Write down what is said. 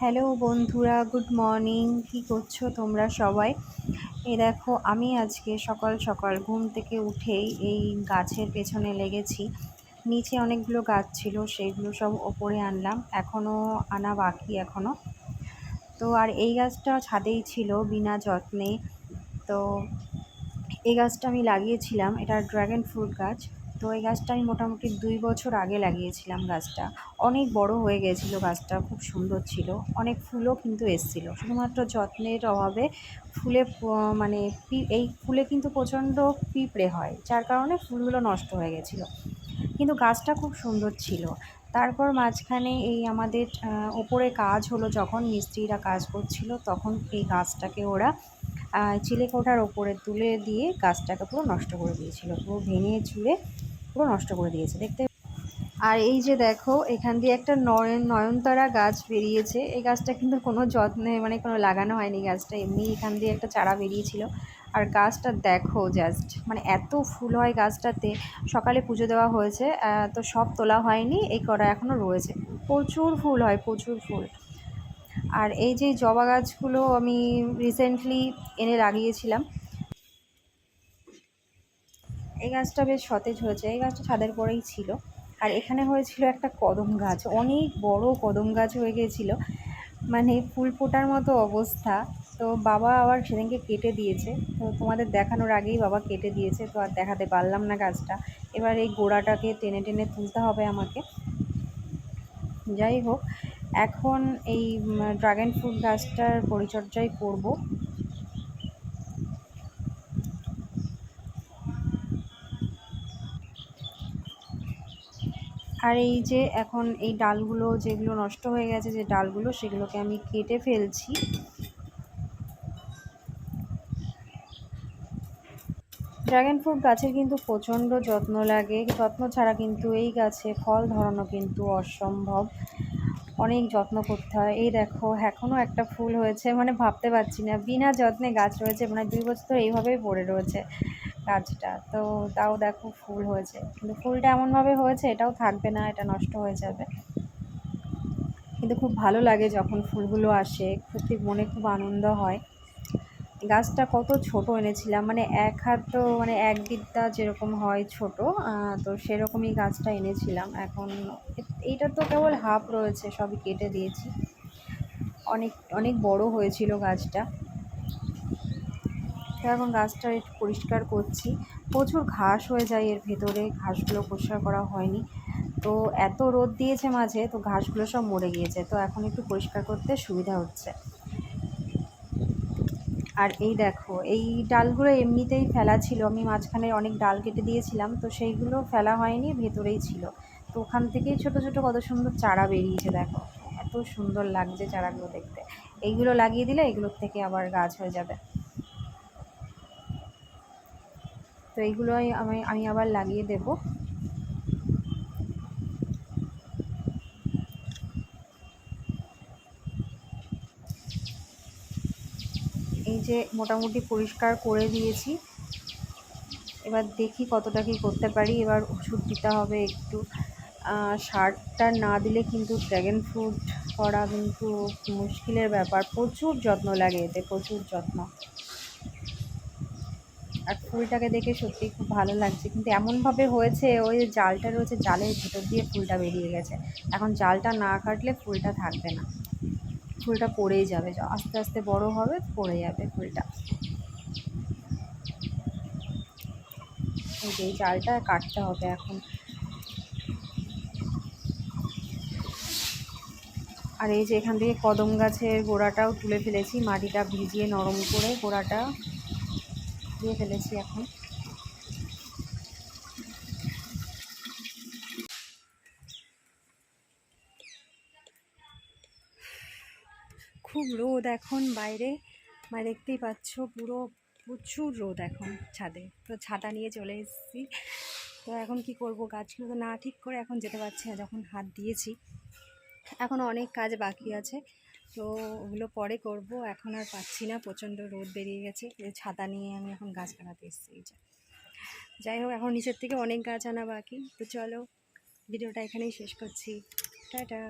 Hello বন্ধুরা, good morning. কি করছো তোমরা সবাই? এই দেখো, আমি আজকে সকাল সকাল ঘুম থেকে উঠেই এই গাছের পেছনে লেগেছি। নিচে অনেকগুলো গাছ ছিল, সেইগুলো সব ওপরে আনলাম, এখনও আনা বাকি এখনও। তো আর এই গাছটা ছাদেই ছিল বিনা যত্নে। তো এই গাছটা আমি লাগিয়েছিলাম, এটা ড্রাগন ফ্রুট গাছ। তো এই গাছটা আমি মোটামুটি 2 বছর আগে লাগিয়েছিলাম। গাছটা অনেক বড় হয়ে গেছিলো, গাছটা খুব সুন্দর ছিল, অনেক ফুলও কিন্তু এসেছিলো। শুধুমাত্র যত্নের অভাবে ফুলে মানে এই ফুলে কিন্তু প্রচণ্ড পিঁপড়ে হয়, যার কারণে ফুলগুলো নষ্ট হয়ে গেছিলো। কিন্তু গাছটা খুব সুন্দর ছিল। তারপর মাঝখানে এই আমাদের ওপরে কাজ হলো, যখন মিস্ত্রিরা কাজ করছিল, তখন এই গাছটাকে ওরা চিলেকোঠার ওপরে তুলে দিয়ে গাছটাকে পুরো নষ্ট করে দিয়েছিল, পুরো ভেঙে চুরে পুরো নষ্ট করে দিয়েছে দেখতে। আর এই যে দেখো, এখান দিয়ে একটা নয়নতারা গাছ বেরিয়েছে। এই গাছটা কিন্তু কোনো যত্নে কোনো লাগানো হয়নি, গাছটা এমনি এখান দিয়ে একটা চারা বেরিয়েছিল। আর গাছটা দেখো জাস্ট, এত ফুল হয় গাছটাতে। সকালে পুজো দেওয়া হয়েছে, তো সব তোলা হয়নি, এই কটা এখনও রয়েছে। প্রচুর ফুল হয়, প্রচুর ফুল। আর এই যে জবা গাছগুলো আমি রিসেন্টলি এনে লাগিয়েছিলাম। এই গাছটা বেশ সতেজ হয়েছে, এই গাছটা ছাদের পরেই ছিল। আর এখানে হয়েছিল একটা কদম গাছ, অনেক বড় কদম গাছ হয়ে গিয়েছিল, ফুল ফোটার মতো অবস্থা। তো বাবা আবার সেদিনকে কেটে দিয়েছে, তো তোমাদের দেখানোর আগেই বাবা কেটে দিয়েছে, তো আর দেখাতে পারলাম না গাছটা। এবার এই গোড়াটাকে টেনে টেনে তুলতে হবে আমাকে। যাই হোক, এখন এই ড্রাগন ফ্রুট গাছটার পরিচর্যাই করব। আর এই যে এখন এই ডালগুলো যেগুলো নষ্ট হয়ে গেছে, যে ডালগুলো, সেগুলোকে আমি কেটে ফেলছি। ড্রাগন ফ্রুট গাছের কিন্তু প্রচণ্ড যত্ন লাগে, যত্ন ছাড়া কিন্তু এই গাছে ফল ধরানো কিন্তু অসম্ভব, অনেক যত্ন করতে হয়। এই দেখো, এখনও একটা ফুল হয়েছে, ভাবতে পারছি না বিনা যত্নে গাছ রয়েছে, 2 বছর ধরে এইভাবেই পড়ে রয়েছে গাছটা। তো তাও দেখো ফুল হয়েছে, কিন্তু ফুলটা এমনভাবে হয়েছে এটাও থাকবে না, এটা নষ্ট হয়ে যাবে। কিন্তু খুব ভালো লাগে যখন ফুলগুলো আসে, সত্যি মনে খুব আনন্দ হয়। গাছটা কত ছোট এনেছিলাম, এক হাত, তো এক বিদ্যা যেরকম হয় ছোট, তো সেরকমই গাছটা এনেছিলাম। এখন এইটা তো কেবল হাফ রয়েছে, সবই কেটে দিয়েছি। অনেক অনেক বড় হয়েছিল গাছটা। তো এখন গাছটা একটু পরিষ্কার করছি, প্রচুর ঘাস হয়ে যায় এর ভেতরে, ঘাসগুলো পরিষ্কার করা হয়নি। তো এত রোদ দিয়েছে মাঝে, তো ঘাসগুলো সব মরে গিয়েছে, তো এখন একটু পরিষ্কার করতে সুবিধা হচ্ছে। আর এই দেখো, এই ডালগুলো এমনিতেই ফেলা ছিল, আমি মাঝখানে অনেক ডাল কেটে দিয়েছিলাম, তো সেইগুলো ফেলা হয়নি, ভেতরেই ছিল। তো ওখান থেকেই ছোট ছোট কত সুন্দর চারা বেরিয়েছে দেখো, এত সুন্দর লাগছে চারাগুলো দেখতে। এইগুলো লাগিয়ে দিলে এগুলোর থেকে আবার গাছ হয়ে যাবে। তো এইগুলোই আমি আবার লাগিয়ে দেব। এই যে মোটামুটি পরিষ্কার করে দিয়েছি, এবার দেখি কতটা কী করতে পারি। এবার ওষুধ দিতে হবে একটু, সারটা না দিলে কিন্তু ড্রাগন ফ্রুট করা কিন্তু মুশকিলের ব্যাপার, প্রচুর যত্ন লাগে এতে, প্রচুর যত্ন। আর ফুলটাকে দেখে সত্যিই খুব ভালো লাগছে, কিন্তু এমনভাবে হয়েছে, ওই যে জালটা রয়েছে, জালের ভেতর দিয়ে ফুলটা বেরিয়ে গেছে। এখন জালটা না কাটলে ফুলটা থাকবে না, ফুলটা পড়েই যাবে, আস্তে আস্তে বড় হবে, পড়ে যাবে ফুলটা। এই যে এই জালটা কাটতে হবে এখন। আর এই যে এখান থেকে কদম গাছের গোড়াটাও তুলে ফেলেছি, মাটিটা ভিজিয়ে নরম করে গোড়াটা দিয়ে ফেলেছি এখন। খুব রোদ এখন বাইরে, দেখতেই পাচ্ছ পুরো প্রচুর রোদ এখন ছাদে। তো ছাতা নিয়ে চলে এসেছি। তো এখন কি করব, গাছগুলো তো না ঠিক করে এখন যেতে পারছি না, যখন হাত দিয়েছি। এখনও অনেক কাজ বাকি আছে, তো ওগুলো পরে করব, এখন আর পাচ্ছি না, প্রচণ্ড রোদ বেরিয়ে গেছে। ছাতা নিয়ে আমি এখন গাছ লাগাতে এসেছি। যাই হোক, এখন নিচের থেকে অনেক গাছ আনা বাকি। তো চলো, ভিডিওটা এখানেই শেষ করছি। টাটা।